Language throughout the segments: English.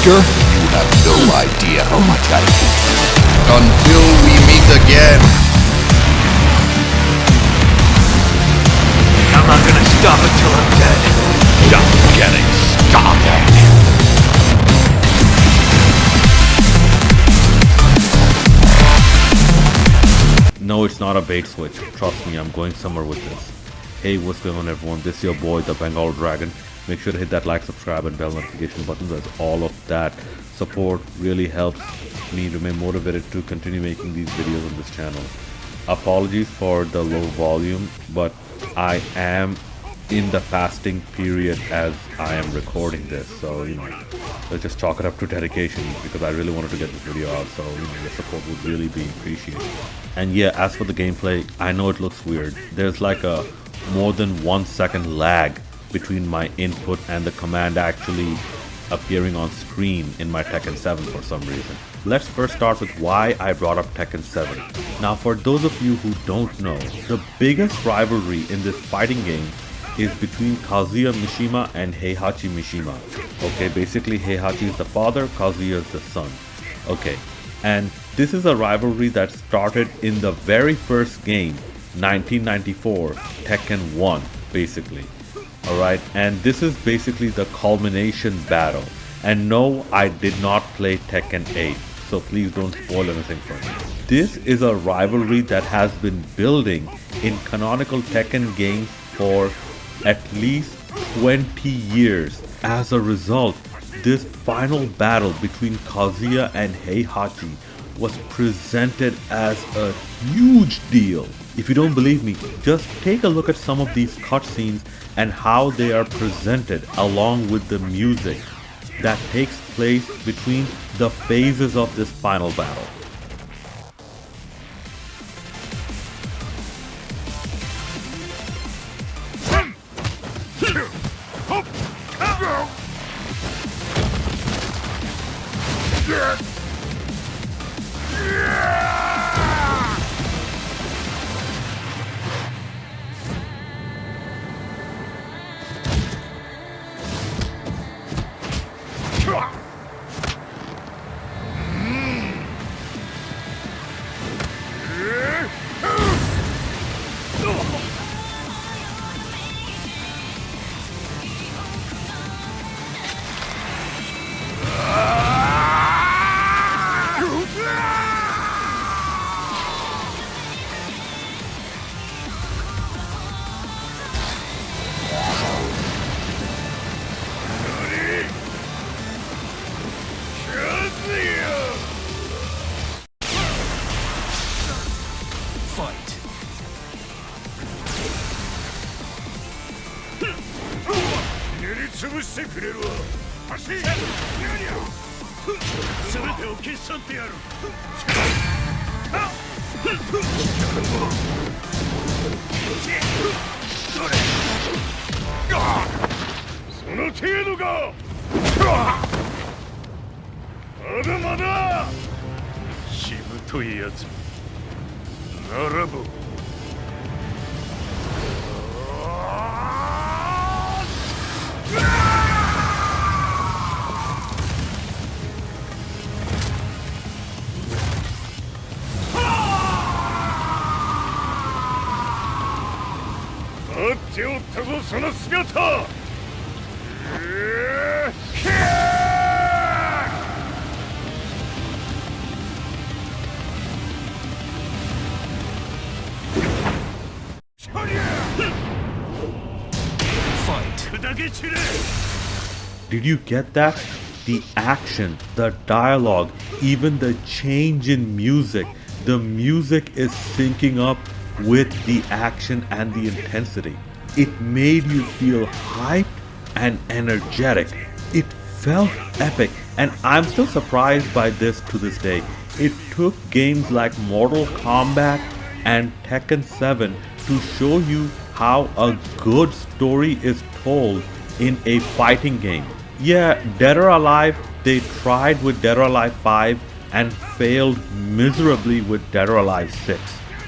Wesker? You have no idea how much I hate you. Until we meet again. I'm not gonna stop until I'm dead. Just getting started. No, it's not a bait switch. Trust me, I'm going somewhere with this. Hey, what's going on everyone? This is your boy, the Bengal Dragon. Make sure to hit that like, subscribe and bell notification buttons, as all of that support really helps me remain motivated to continue making these videos on this channel. Apologies for the low volume, but I am in the fasting period as I am recording this, so let's just chalk it up to dedication, because I really wanted to get this video out, so your support would really be appreciated. And yeah, as for the gameplay, I know it looks weird. There's like a more than 1 second lag between my input and the command actually appearing on screen in my Tekken 7 for some reason. Let's first start with why I brought up Tekken 7. Now, for those of you who don't know, the biggest rivalry in this fighting game is between Kazuya Mishima and Heihachi Mishima. Okay, basically Heihachi is the father, Kazuya is the son. Okay, and this is a rivalry that started in the very first game, 1994, Tekken 1, basically. Alright, and this is basically the culmination battle. And no, I did not play Tekken 8, so please don't spoil anything for me. This is a rivalry that has been building in canonical Tekken games for at least 20 years. As a result, this final battle between Kazuya and Heihachi was presented as a huge deal. If you don't believe me, just take a look at some of these cutscenes and how they are presented, along with the music that takes place between the phases of this final battle. Did you get that? The action, the dialogue, even the change in music. The music is syncing up with the action and the intensity. It made you feel hyped and energetic. It felt epic, and I'm still surprised by this to this day. It took games like Mortal Kombat and Tekken 7 to show you how a good story is told in a fighting game. Yeah, Dead or Alive, they tried with Dead or Alive 5 and failed miserably with Dead or Alive 6.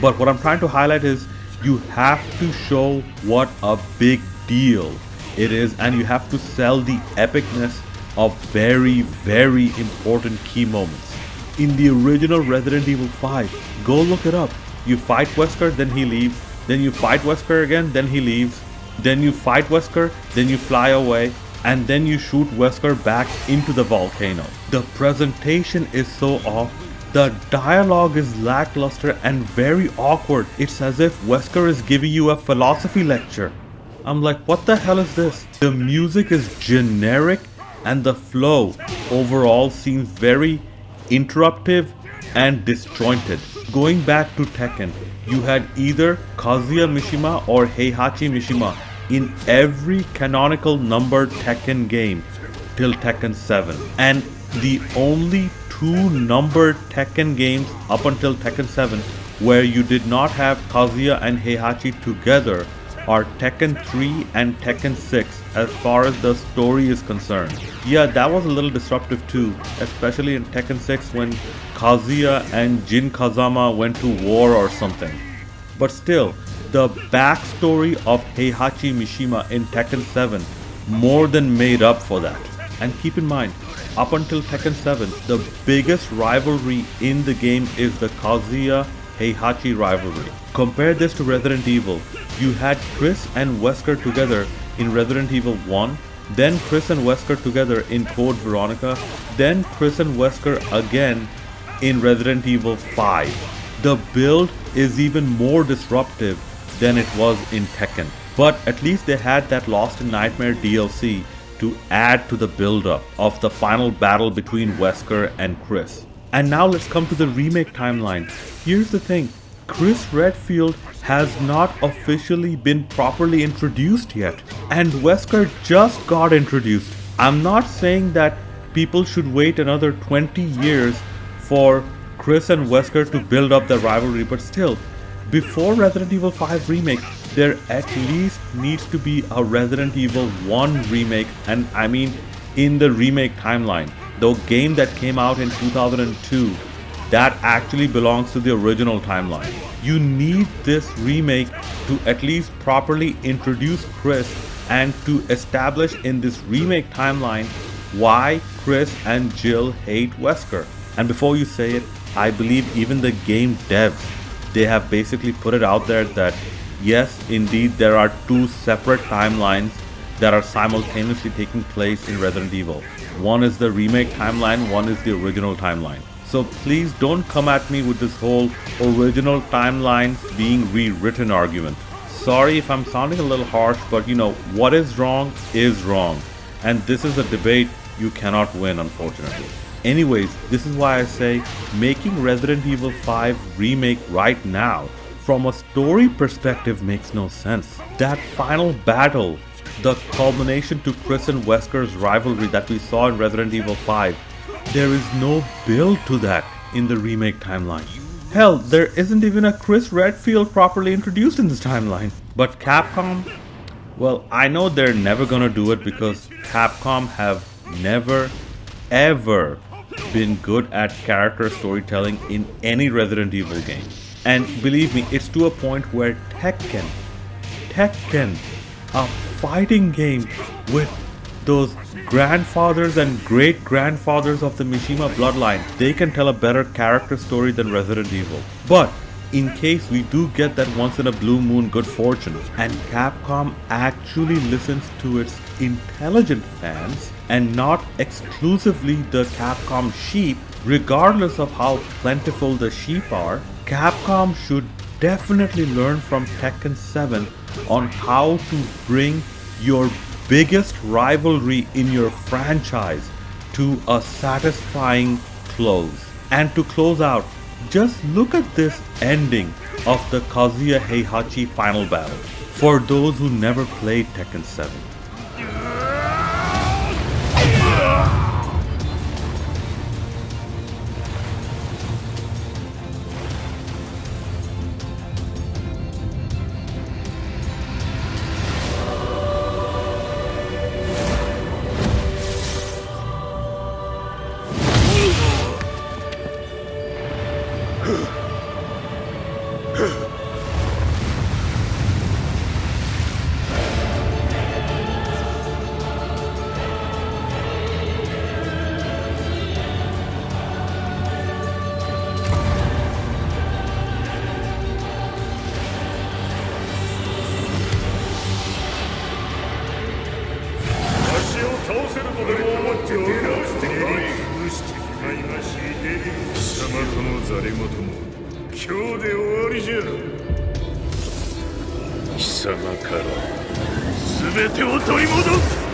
But what I'm trying to highlight is you have to show what a big deal it is, and you have to sell the epicness of very, very important key moments. In the original Resident Evil 5, go look it up. You fight Wesker, then he leaves. Then you fight Wesker again, then he leaves. Then you fight Wesker, then you fly away. And then you shoot Wesker back into the volcano. The presentation is so off. The dialogue is lackluster and very awkward. It's as if Wesker is giving you a philosophy lecture. I'm like, what the hell is this? The music is generic and the flow overall seems very interruptive and disjointed. Going back to Tekken, you had either Kazuya Mishima or Heihachi Mishima in every canonical numbered Tekken game till Tekken 7. And the only two numbered Tekken games up until Tekken 7 where you did not have Kazuya and Heihachi together are Tekken 3 and Tekken 6 as far as the story is concerned. Yeah, that was a little disruptive too, especially in Tekken 6 when Kazuya and Jin Kazama went to war or something. But still, the backstory of Heihachi Mishima in Tekken 7 more than made up for that. And keep in mind, up until Tekken 7, the biggest rivalry in the game is the Kazuya-Heihachi rivalry. Compare this to Resident Evil. You had Chris and Wesker together in Resident Evil 1, then Chris and Wesker together in Code Veronica, then Chris and Wesker again in Resident Evil 5. The build is even more disruptive than it was in Tekken. But at least they had that Lost in Nightmare DLC to add to the build-up of the final battle between Wesker and Chris. And now let's come to the remake timeline. Here's the thing, Chris Redfield has not officially been properly introduced yet, and Wesker just got introduced. I'm not saying that people should wait another 20 years for Chris and Wesker to build up the rivalry, but still, before Resident Evil 5 remake, there at least needs to be a Resident Evil 1 remake, and I mean in the remake timeline. The game that came out in 2002, that actually belongs to the original timeline. You need this remake to at least properly introduce Chris and to establish in this remake timeline why Chris and Jill hate Wesker. And before you say it, I believe even the game devs, they have basically put it out there that yes, indeed, there are two separate timelines that are simultaneously taking place in Resident Evil. One is the remake timeline, one is the original timeline. So please don't come at me with this whole original timeline being rewritten argument. Sorry if I'm sounding a little harsh, but you know, what is wrong is wrong. And this is a debate you cannot win, unfortunately. Anyways, this is why I say making Resident Evil 5 remake right now from a story perspective makes no sense. That final battle, the culmination to Chris and Wesker's rivalry that we saw in Resident Evil 5, there is no build to that in the remake timeline. Hell, there isn't even a Chris Redfield properly introduced in this timeline. But Capcom, well, I know they're never gonna do it because Capcom have never, ever been good at character storytelling in any Resident Evil game. And believe me, it's to a point where Tekken, a fighting game with those grandfathers and great-grandfathers of the Mishima bloodline, they can tell a better character story than Resident Evil. But in case we do get that once in a blue moon good fortune, and Capcom actually listens to its intelligent fans and not exclusively the Capcom sheep, regardless of how plentiful the sheep are, Capcom should definitely learn from Tekken 7 on how to bring your biggest rivalry in your franchise to a satisfying close. And to close out, just look at this ending of the Kazuya Heihachi final battle for those who never played Tekken 7. 貴様から全てを取り戻す。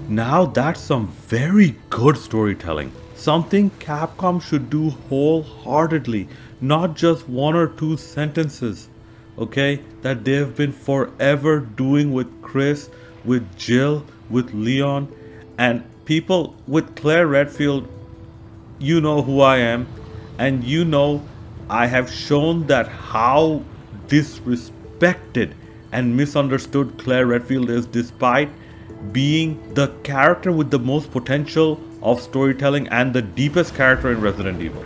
Now that's some very good storytelling. Something Capcom should do wholeheartedly, not just one or two sentences, okay? That they've been forever doing with Chris, with Jill, with Leon, and people with Claire Redfield. You know who I am, and you know I have shown that how disrespected and misunderstood Claire Redfield is, despite being the character with the most potential of storytelling and the deepest character in Resident Evil.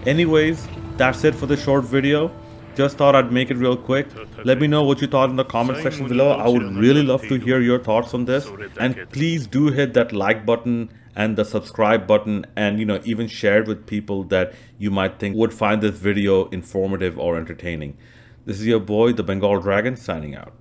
Anyways, that's it for the short video. Just thought I'd make it real quick. Let me know what you thought in the comment section below. I would really love to hear your thoughts on this. And please do hit that like button and the subscribe button, and even share it with people that you might think would find this video informative or entertaining. This is your boy, the Bengal Dragon, signing out.